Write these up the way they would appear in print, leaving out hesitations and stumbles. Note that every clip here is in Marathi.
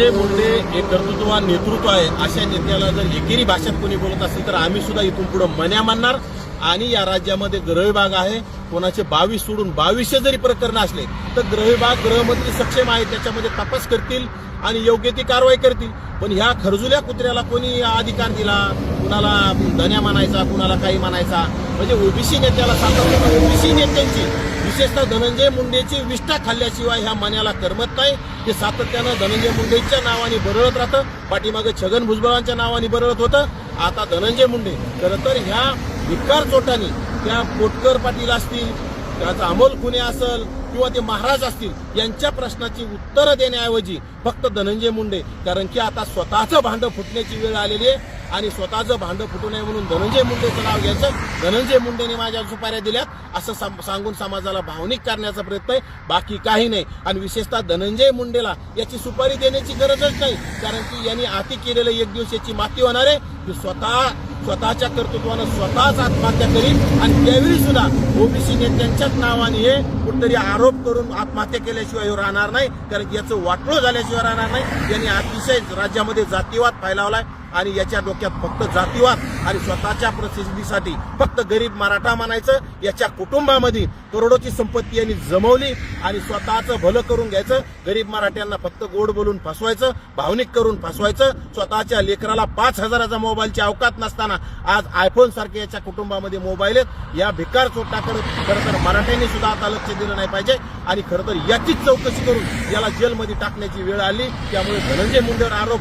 धनंजय मुंडे हे कर्तृत्ववान नेतृत्व आहे, अशा नेत्याला जर एकेरी भाषेत कोणी बोलत असेल तर आम्ही सुद्धा इथून पुढे मन्या मानणार. आणि या राज्यामध्ये गृह विभाग आहे, कोणाचे 22 सोडून 2200 जरी प्रकरण असले तर गृह विभाग गृहमंत्री सक्षम आहे, त्याच्यामध्ये तपास करतील आणि योग्य ती कारवाई करतील. पण ह्या खरजुल्या कुत्र्याला कोणी अधिकार दिला, कुणाला धन्या मानायचा, कुणाला काही मानायचा, म्हणजे ओबीसी नेत्याला सातत्यानं ओबीसी नेत्यांची विशेषतः धनंजय मुंडेची विष्ठा खाल्ल्याशिवाय ह्या मन्याला करमत नाही. ते सातत्यानं धनंजय मुंडेच्या नावाने बरळत राहतं, पाठीमागे छगन भुजबळांच्या नावाने बरळत होतं, आता धनंजय मुंडे. खरं तर ह्या भिकार चोटानी त्या कोटकर पाटील असतील, त्याचा अमोल खुने असेल किंवा ते महाराज असतील, यांच्या प्रश्नाची उत्तरं देण्याऐवजी फक्त धनंजय मुंडे, कारण की आता स्वतःचं भांडं फुटण्याची वेळ आलेली आहे आणि स्वतःचं भांडं फुटू नये म्हणून धनंजय मुंडेचं नाव घ्यायचं, धनंजय मुंडेने माझ्या सुपाऱ्या दिल्यात असं सांगून समाजाला भावनिक करण्याचा प्रयत्न आहे, बाकी काही नाही. आणि विशेषतः धनंजय मुंडेला याची सुपारी देण्याची गरजच नाही, कारण की यांनी आती केलेलं एक दिवस याची माती होणार आहे की स्वतःच्या कर्तृत्वानं स्वतःच आत्महत्या करील. आणि त्यावेळी सुद्धा ओबीसी नेत्यांच्याच नावाने हे कुठेतरी आरोप करून आत्महत्या केल्याशिवाय राहणार नाही, कारण की याचं वाटोळं झाल्याशिवाय राहणार नाही. यांनी अतिशय राज्यामध्ये जातीवाद फैलावलाय आणि याच्या डोक्यात फक्त जातीवाद आणि स्वतःच्या प्रसिद्धीसाठी फक्त गरीब मराठा म्हणायचं. याच्या कुटुंबामध्ये करोडोची संपत्ती यांनी जमवली आणि स्वतःचं भलं करून घ्यायचं, गरीब मराठ्यांना फक्त गोड बोलून फसवायचं, भावनिक करून फसवायचं. स्वतःच्या लेकराला 5000चा मोबाईलची अवकात नसताना आज आयफोन सारखे याच्या कुटुंबामध्ये मोबाईल आहेत. या भिकार चोटाकडे खरं तर मराठ्यांनी सुद्धा आता लक्ष दिलं नाही पाहिजे आणि खरं तर याचीच चौकशी करून याला जेलमध्ये टाकण्याची वेळ आली. त्यामुळे धनंजय मुंडेवर आरोप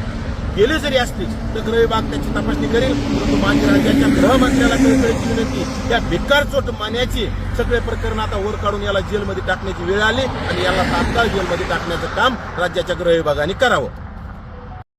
केले जरी असतील तर गृह विभाग त्याची तपासणी करेल, परंतु माझी राज्याच्या गृहमंत्र्याला कळकळीची विनंती, त्या भिकार चोट मान्याची सगळे प्रकरण आता वर काढून याला जेलमध्ये टाकण्याची वेळ आली आणि याला तात्काळ जेलमध्ये टाकण्याचं काम राज्याच्या गृह विभागाने करावं.